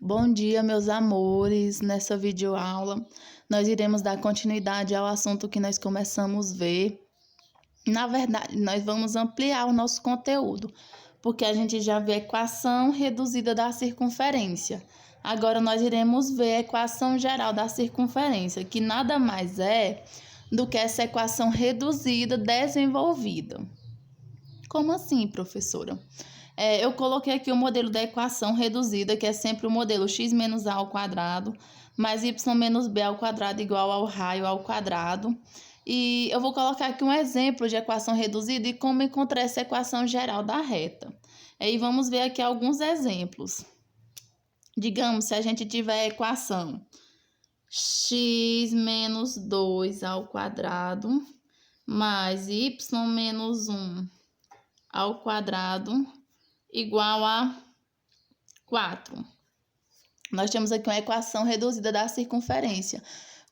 Bom dia, meus amores. Nessa videoaula, nós iremos dar continuidade ao assunto que nós começamos a ver. Na verdade, nós vamos ampliar o nosso conteúdo, porque a gente já viu a equação reduzida da circunferência. Agora, nós iremos ver a equação geral da circunferência, que nada mais é do que essa equação reduzida desenvolvida. Como assim, professora? Eu coloquei aqui o modelo da equação reduzida, que é sempre o modelo x menos a ao quadrado, mais y menos b ao quadrado igual ao raio ao quadrado. E eu vou colocar aqui um exemplo de equação reduzida e como encontrar essa equação geral da reta. E vamos ver aqui alguns exemplos. Digamos, se a gente tiver a equação x menos 2 ao quadrado mais y menos 1 ao quadrado igual a 4. Nós temos aqui uma equação reduzida da circunferência.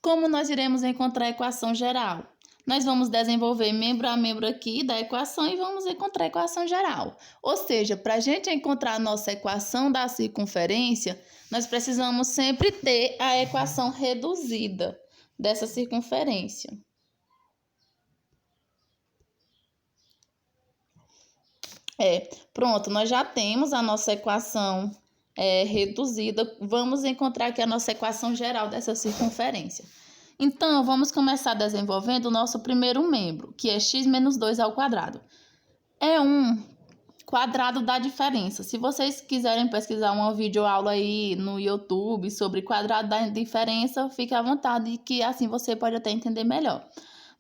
Como nós iremos encontrar a equação geral? Nós vamos desenvolver membro a membro aqui da equação e vamos encontrar a equação geral. Ou seja, para a gente encontrar a nossa equação da circunferência, nós precisamos sempre ter a equação reduzida dessa circunferência. Pronto, nós já temos a nossa equação reduzida. Vamos encontrar aqui a nossa equação geral dessa circunferência. Então, vamos começar desenvolvendo o nosso primeiro membro, que é x menos 2 ao quadrado. É um quadrado da diferença. Se vocês quiserem pesquisar uma videoaula aí no YouTube sobre quadrado da diferença, fique à vontade, que assim você pode até entender melhor.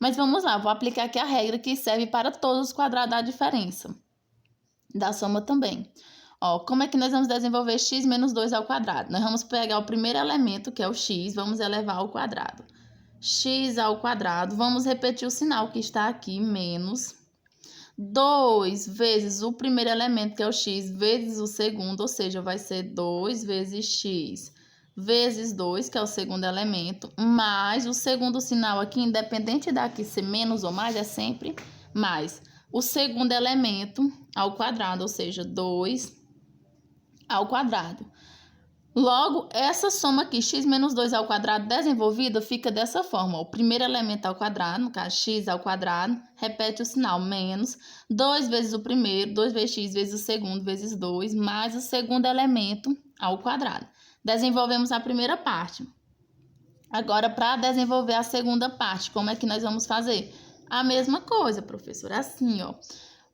Mas vamos lá, vou aplicar aqui a regra que serve para todos os quadrados da diferença. Da soma também. Como é que nós vamos desenvolver x menos 2 ao quadrado? Nós vamos pegar o primeiro elemento, que é o x, vamos elevar ao quadrado. X ao quadrado, vamos repetir o sinal que está aqui, menos 2 vezes o primeiro elemento, que é o x, vezes o segundo, ou seja, vai ser 2 vezes x vezes 2, que é o segundo elemento, mais o segundo sinal aqui, independente daqui ser menos ou mais, é sempre mais o segundo elemento ao quadrado, ou seja, 2 ao quadrado. Logo, essa soma aqui, x menos 2 ao quadrado desenvolvida, fica dessa forma. O primeiro elemento ao quadrado, no caso, x ao quadrado, repete o sinal, menos 2 vezes o primeiro, 2 vezes x vezes o segundo, vezes 2, mais o segundo elemento ao quadrado. Desenvolvemos a primeira parte. Agora, para desenvolver a segunda parte, como é que nós vamos fazer? A mesma coisa, professora, assim,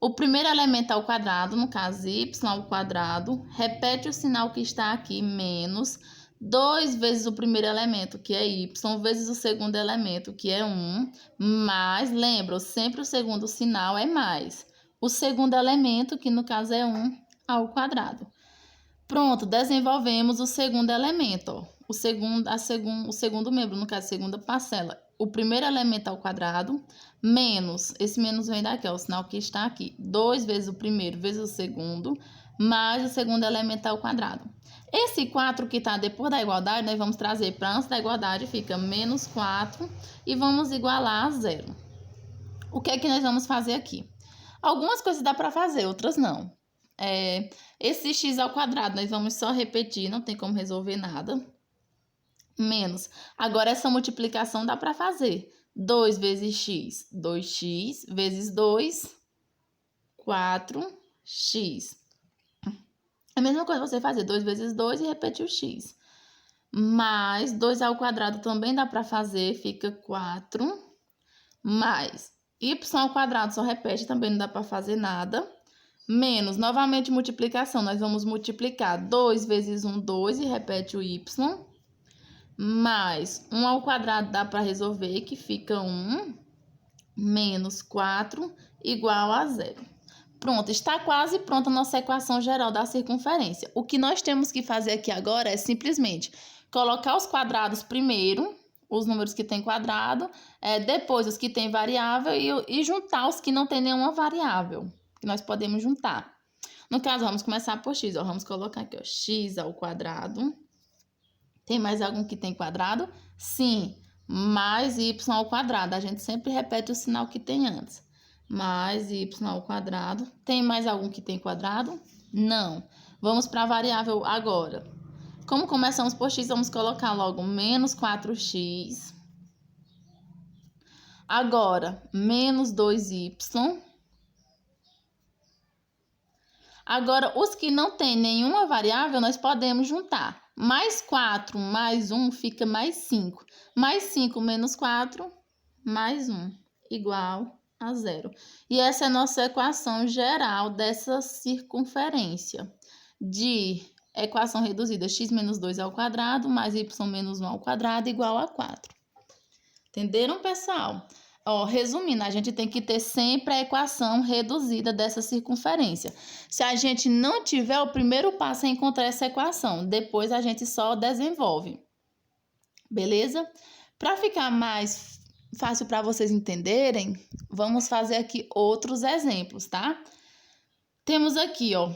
O primeiro elemento ao quadrado, no caso, y ao quadrado, repete o sinal que está aqui, menos 2 vezes o primeiro elemento, que é y, vezes o segundo elemento, que é 1, mais, lembra, sempre o segundo sinal é mais. O segundo elemento, que no caso é 1, ao quadrado. Pronto, desenvolvemos o segundo elemento, O segundo membro, no caso, a segunda parcela. O primeiro elemento ao quadrado, menos, esse menos vem daqui, o sinal que está aqui. 2 vezes o primeiro vezes o segundo, mais o segundo elemento ao quadrado. Esse 4 que está depois da igualdade, nós vamos trazer para antes da igualdade, fica menos 4 e vamos igualar a zero. O que é que nós vamos fazer aqui? Algumas coisas dá para fazer, outras não. Esse x ao quadrado, nós vamos só repetir, não tem como resolver nada. Menos. Agora, essa multiplicação dá para fazer. 2 vezes x, 2x, vezes 2, 4x. É a mesma coisa você fazer 2 vezes 2 e repetir o x. Mais 2 ao quadrado também dá para fazer, fica 4. Mais y ao quadrado só repete, também não dá para fazer nada. Menos, novamente multiplicação, nós vamos multiplicar 2 vezes 1, 2 e repete o y. Mais 1 ao quadrado dá para resolver, que fica 1, menos 4, igual a 0. Pronto, está quase pronta a nossa equação geral da circunferência. O que nós temos que fazer aqui agora é simplesmente colocar os quadrados primeiro, os números que tem quadrado, depois os que tem variável e juntar os que não tem nenhuma variável, que nós podemos juntar. No caso, vamos começar por x, vamos colocar aqui, x ao quadrado. Tem mais algum que tem quadrado? Sim, mais y ao quadrado. A gente sempre repete o sinal que tem antes. Mais y ao quadrado. Tem mais algum que tem quadrado? Não. Vamos para a variável agora. Como começamos por x, vamos colocar logo menos 4x. Agora, menos 2y. Agora, os que não tem nenhuma variável, nós podemos juntar. Mais 4 mais 1 fica mais 5. Mais 5 menos 4, mais 1, igual a 0. E essa é a nossa equação geral dessa circunferência. De equação reduzida, x menos 2 ao quadrado, mais y menos 1 ao quadrado, igual a 4. Entenderam, pessoal? Ó, resumindo, a gente tem que ter sempre a equação reduzida dessa circunferência. Se a gente não tiver, o primeiro passo é encontrar essa equação. Depois a gente só desenvolve. Beleza? Para ficar mais fácil para vocês entenderem, vamos fazer aqui outros exemplos, tá? Temos aqui, ó,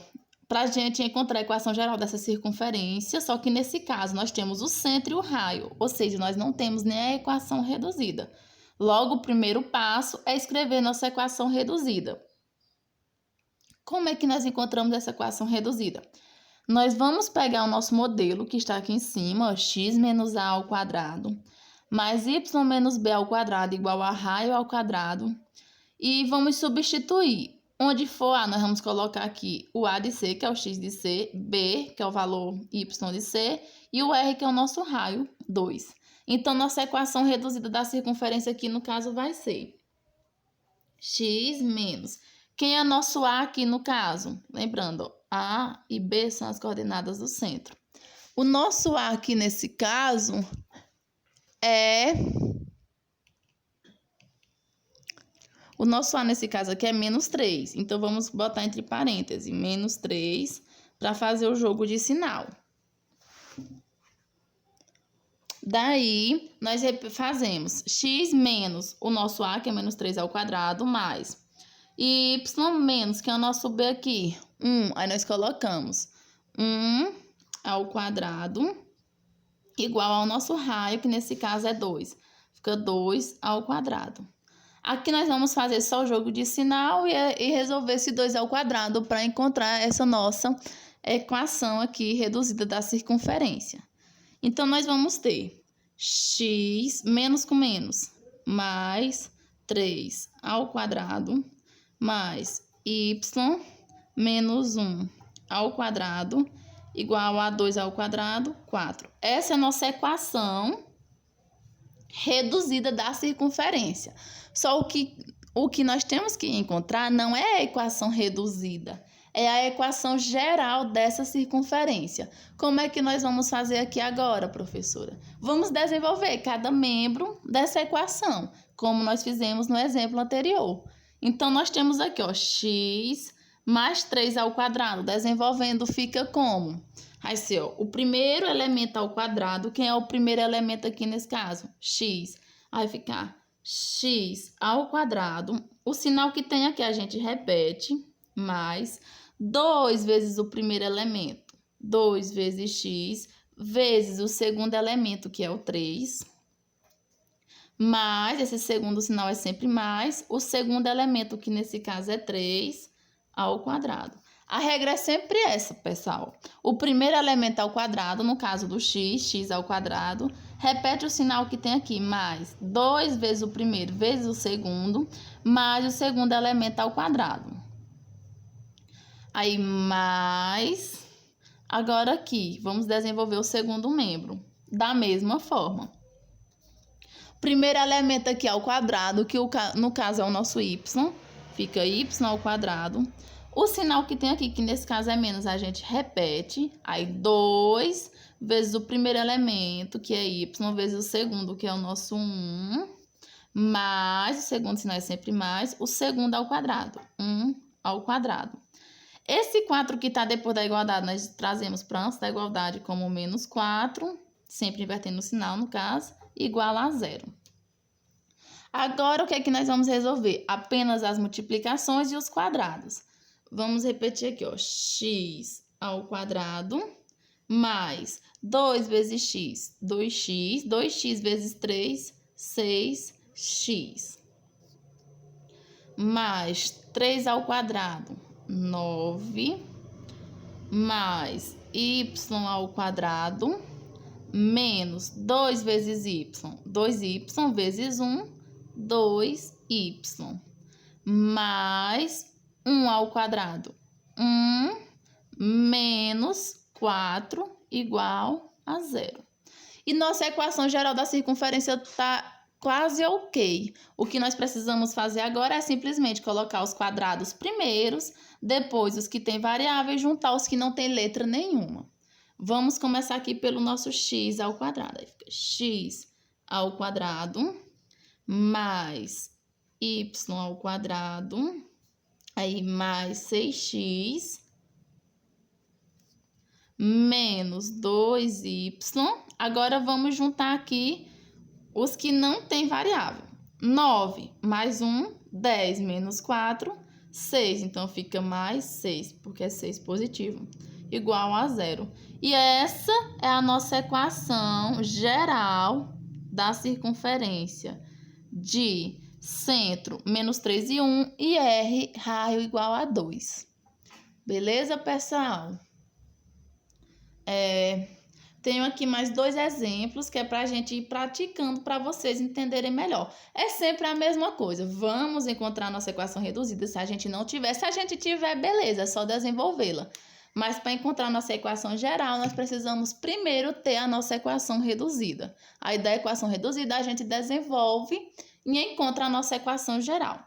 para a gente encontrar a equação geral dessa circunferência, só que nesse caso nós temos o centro e o raio, ou seja, nós não temos nem a equação reduzida. Logo, o primeiro passo é escrever nossa equação reduzida. Como é que nós encontramos essa equação reduzida? Nós vamos pegar o nosso modelo, que está aqui em cima, ó, x menos a ao quadrado, mais y menos b ao quadrado igual a raio ao quadrado, e vamos substituir. Onde for A, nós vamos colocar aqui o A de C, que é o x de C, B, que é o valor y de C, e o R, que é o nosso raio, 2. Então, nossa equação reduzida da circunferência aqui, no caso, vai ser x menos... Quem é nosso A aqui no caso? Lembrando, ó, A e B são as coordenadas do centro. O nosso A aqui nesse caso é... O nosso A nesse caso aqui é menos 3. Então, vamos botar entre parênteses, menos 3, para fazer o jogo de sinal. Daí, nós fazemos x menos o nosso A, que é menos 3 ao quadrado, mais y menos, que é o nosso B aqui, 1. Aí, nós colocamos 1 ao quadrado igual ao nosso raio, que nesse caso é 2. Fica 2 ao quadrado. Aqui nós vamos fazer só o jogo de sinal e resolver esse 2 ao quadrado para encontrar essa nossa equação aqui reduzida da circunferência. Então, nós vamos ter x menos com menos, mais 3 ao quadrado, mais y menos 1 ao quadrado, igual a 2 ao quadrado, 4. Essa é a nossa equação reduzida da circunferência. Só o que nós temos que encontrar não é a equação reduzida, é a equação geral dessa circunferência. Como é que nós vamos fazer aqui agora, professora? Vamos desenvolver cada membro dessa equação, como nós fizemos no exemplo anterior. Então, nós temos aqui, ó, x mais 3 ao quadrado. Desenvolvendo fica como? Vai ser, ó, o primeiro elemento ao quadrado. Quem é o primeiro elemento aqui nesse caso? X. Vai ficar x ao quadrado. O sinal que tem aqui a gente repete, mais 2 vezes o primeiro elemento, 2 vezes x, vezes o segundo elemento, que é o 3, mais, esse segundo sinal é sempre mais, o segundo elemento, que nesse caso é 3, ao quadrado. A regra é sempre essa, pessoal. O primeiro elemento ao quadrado, no caso do x, x ao quadrado, repete o sinal que tem aqui, mais 2 vezes o primeiro vezes o segundo, mais o segundo elemento ao quadrado. Aí, mais... Agora aqui, vamos desenvolver o segundo membro, da mesma forma. Primeiro elemento aqui ao quadrado, que no caso é o nosso y, fica y ao quadrado. O sinal que tem aqui, que nesse caso é menos, a gente repete. Aí, 2 vezes o primeiro elemento, que é y, vezes o segundo, que é o nosso 1, mais, o segundo sinal é sempre mais, o segundo ao quadrado, 1 ao quadrado. Esse 4 que está depois da igualdade, nós trazemos para antes da igualdade como menos 4, sempre invertendo o sinal, no caso, igual a 0. Agora, o que é que nós vamos resolver? Apenas as multiplicações e os quadrados. Vamos repetir aqui, ó, x ao quadrado, mais 2 vezes x, 2x, 2x vezes 3, 6x, mais 3 ao quadrado, 9, mais y ao quadrado menos 2 vezes y, 2y vezes 1, 2y, mais 1 ao quadrado, 1 menos 4 igual a 0. E nossa equação geral da circunferência está quase ok. O que nós precisamos fazer agora é simplesmente colocar os quadrados primeiros, depois os que têm variável e juntar os que não têm letra nenhuma. Vamos começar aqui pelo nosso x ao quadrado. Aí fica x ao quadrado mais y ao quadrado, aí mais 6x menos 2y. Agora vamos juntar aqui os que não têm variável. 9 mais 1, 10 menos 4, 6. Então fica mais 6, porque é 6 positivo, igual a 0. E essa é a nossa equação geral da circunferência de centro menos 3 e 1 e R raio igual a 2. Beleza, pessoal? Tenho aqui mais 2 exemplos que é para a gente ir praticando para vocês entenderem melhor. É sempre a mesma coisa. Vamos encontrar a nossa equação reduzida se a gente não tiver. Se a gente tiver, beleza, é só desenvolvê-la. Mas para encontrar a nossa equação geral, nós precisamos primeiro ter a nossa equação reduzida. Aí da equação reduzida a gente desenvolve e encontra a nossa equação geral.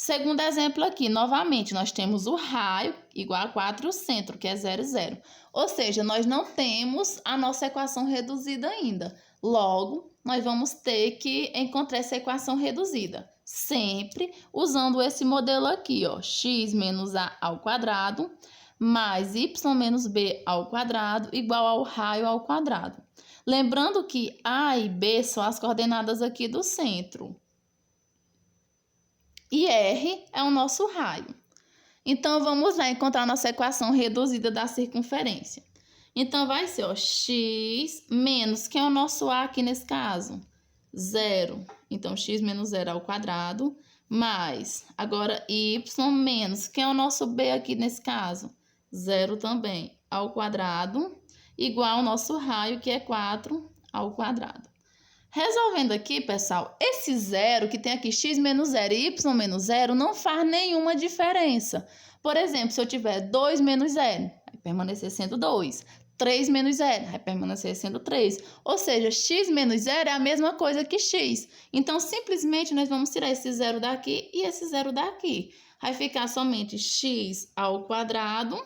Segundo exemplo aqui, novamente, nós temos o raio igual a 4 e o centro, que é 0, 0. Ou seja, nós não temos a nossa equação reduzida ainda. Logo, nós vamos ter que encontrar essa equação reduzida. Sempre usando esse modelo aqui, ó, x menos a ao quadrado mais y menos b ao quadrado igual ao raio ao quadrado. Lembrando que a e b são as coordenadas aqui do centro. E R é o nosso raio. Então, vamos lá encontrar a nossa equação reduzida da circunferência. Então, vai ser, ó, x menos, quem é o nosso A aqui nesse caso? 0. Então, x menos 0 ao quadrado, mais, agora, y menos, quem é o nosso B aqui nesse caso? 0 também, ao quadrado, igual ao nosso raio, que é 4 ao quadrado. Resolvendo aqui, pessoal, esse zero que tem aqui, x menos 0 e y menos 0, não faz nenhuma diferença. Por exemplo, se eu tiver 2 menos 0, vai permanecer sendo 2. 3 menos 0, vai permanecer sendo 3. Ou seja, x menos 0 é a mesma coisa que x. Então, simplesmente, nós vamos tirar esse zero daqui e esse zero daqui. Vai ficar somente x ao quadrado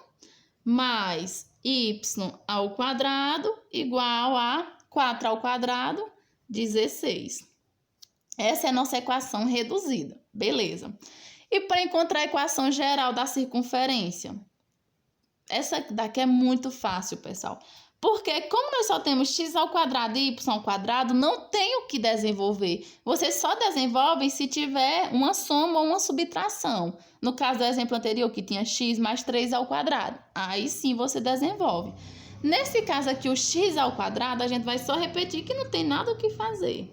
mais y ao quadrado igual a 4 ao quadrado, 16. Essa é a nossa equação reduzida. Beleza. E para encontrar a equação geral da circunferência? Essa daqui é muito fácil, pessoal. Porque como nós só temos x ao quadrado e y ao quadrado, não tem o que desenvolver. Você só desenvolve se tiver uma soma ou uma subtração. No caso do exemplo anterior, que tinha x mais 3 ao quadrado. Aí sim você desenvolve. Nesse caso aqui, o x ao quadrado, a gente vai só repetir que não tem nada o que fazer.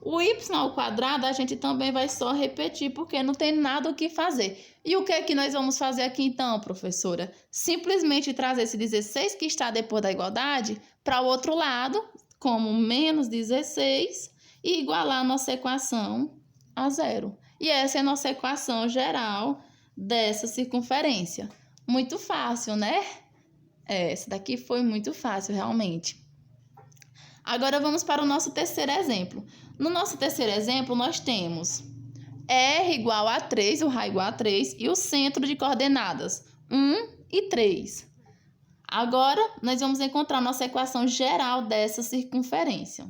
O y ao quadrado, a gente também vai só repetir porque não tem nada o que fazer. E o que é que nós vamos fazer aqui então, professora? Simplesmente trazer esse 16 que está depois da igualdade para o outro lado, como menos 16, e igualar a nossa equação a 0. E essa é a nossa equação geral dessa circunferência. Muito fácil, né? Essa daqui foi muito fácil, realmente. Agora, vamos para o nosso terceiro exemplo. No nosso terceiro exemplo, nós temos R igual a 3, o raio igual a 3, e o centro de coordenadas 1 e 3. Agora, nós vamos encontrar a nossa equação geral dessa circunferência.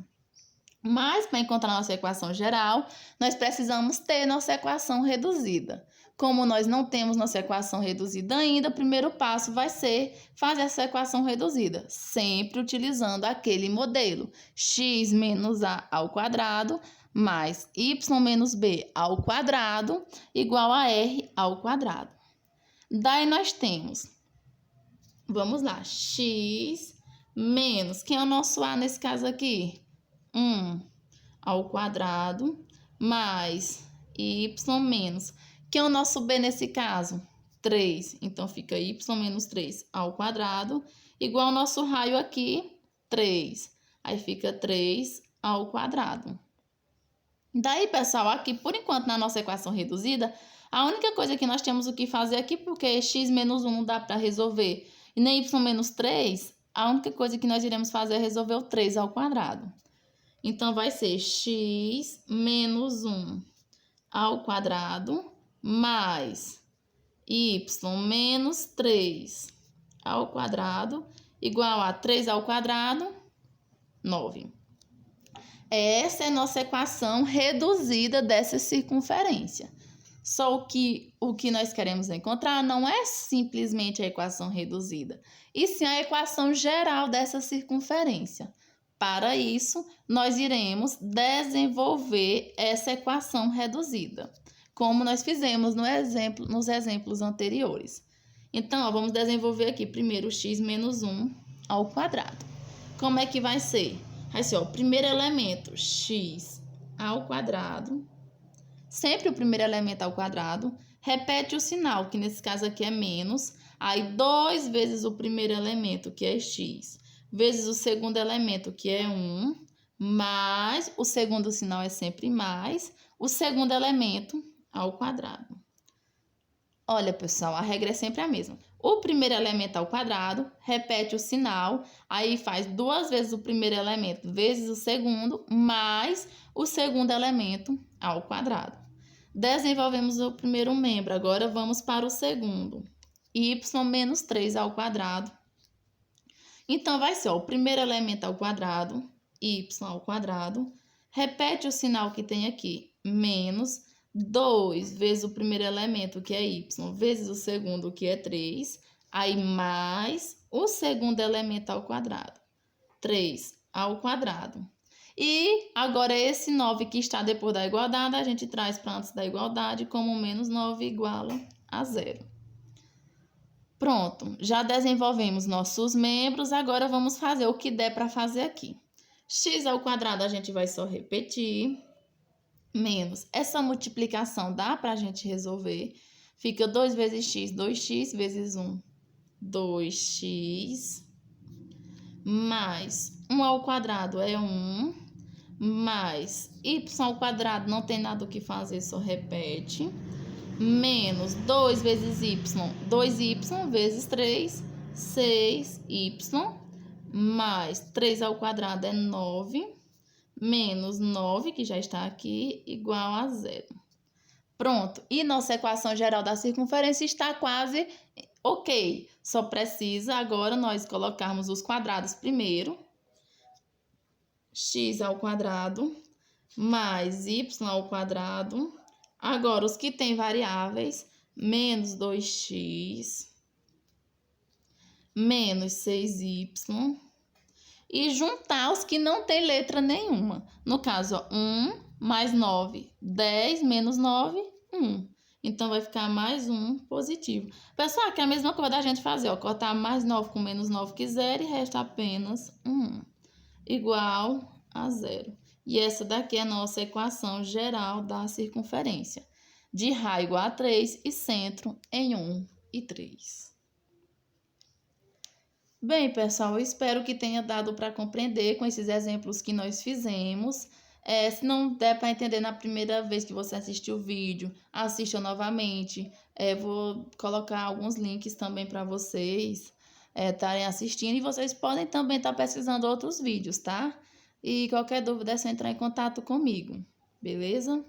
Mas, para encontrar a nossa equação geral, nós precisamos ter nossa equação reduzida. Como nós não temos nossa equação reduzida ainda, o primeiro passo vai ser fazer essa equação reduzida, sempre utilizando aquele modelo x menos a ao quadrado mais y menos b ao quadrado igual a r ao quadrado. Daí nós temos, vamos lá, x menos, quem é o nosso a nesse caso aqui? 1 ao quadrado mais y menos, quem é o nosso b nesse caso? 3. Então, fica y menos 3 ao quadrado igual ao nosso raio aqui, 3. Aí fica 3 ao quadrado. Daí, pessoal, aqui, por enquanto, na nossa equação reduzida, a única coisa que nós temos o que fazer aqui, porque x menos 1 não dá para resolver, e nem y menos 3, a única coisa que nós iremos fazer é resolver o 3 ao quadrado. Então, vai ser x menos 1 ao quadrado mais y menos 3 ao quadrado igual a 3 ao quadrado, 9. Essa é a nossa equação reduzida dessa circunferência. Só que o que nós queremos encontrar não é simplesmente a equação reduzida, e sim a equação geral dessa circunferência. Para isso, nós iremos desenvolver essa equação reduzida, como nós fizemos nos exemplos anteriores. Então, ó, vamos desenvolver aqui primeiro x menos 1 ao quadrado. Como é que vai ser? Vai ser, ó, o primeiro elemento, x ao quadrado. Sempre o primeiro elemento ao quadrado. Repete o sinal, que nesse caso aqui é menos. Aí, 2 vezes o primeiro elemento, que é x, vezes o segundo elemento, que é 1, mais, o segundo sinal é sempre mais, o segundo elemento ao quadrado. Olha, pessoal, a regra é sempre a mesma. O primeiro elemento ao quadrado, repete o sinal, aí faz 2 vezes o primeiro elemento vezes o segundo, mais o segundo elemento ao quadrado. Desenvolvemos o primeiro membro, agora vamos para o segundo. Y menos 3 ao quadrado. Então, vai ser, ó, o primeiro elemento ao quadrado, y ao quadrado, repete o sinal que tem aqui, menos 2 vezes o primeiro elemento, que é y, vezes o segundo, que é 3, aí mais o segundo elemento ao quadrado, 3 ao quadrado. E agora esse 9 que está depois da igualdade, a gente traz para antes da igualdade, como menos 9 iguala a 0. Pronto, já desenvolvemos nossos membros, agora vamos fazer o que der para fazer aqui. X ao quadrado a gente vai só repetir, menos essa multiplicação dá para a gente resolver. Fica 2 vezes x, 2x, vezes 1, 2x, mais 1 ao quadrado é 1, mais y ao quadrado não tem nada o que fazer, só repete, menos 2 vezes y, 2y vezes 3, 6y, mais 3 ao quadrado é 9, menos 9, que já está aqui, igual a 0. Pronto, e nossa equação geral da circunferência está quase ok. Só precisa agora nós colocarmos os quadrados primeiro, x ao quadrado, mais y ao quadrado. Agora, os que têm variáveis, menos 2x, menos 6y, e juntar os que não tem letra nenhuma. No caso, ó, 1 mais 9, 10 menos 9, 1. Então, vai ficar mais 1 positivo. Pessoal, aqui é a mesma coisa da gente fazer, ó, cortar mais 9 com menos 9 que 0 e resta apenas 1, igual a 0. E essa daqui é a nossa equação geral da circunferência, de raio igual a 3 e centro em 1 e 3. Bem, pessoal, eu espero que tenha dado para compreender com esses exemplos que nós fizemos. Se não der para entender na primeira vez que você assistiu o vídeo, assista novamente. Vou colocar alguns links também para vocês estarem assistindo. E vocês podem também estar pesquisando outros vídeos, tá? E qualquer dúvida é só entrar em contato comigo, beleza?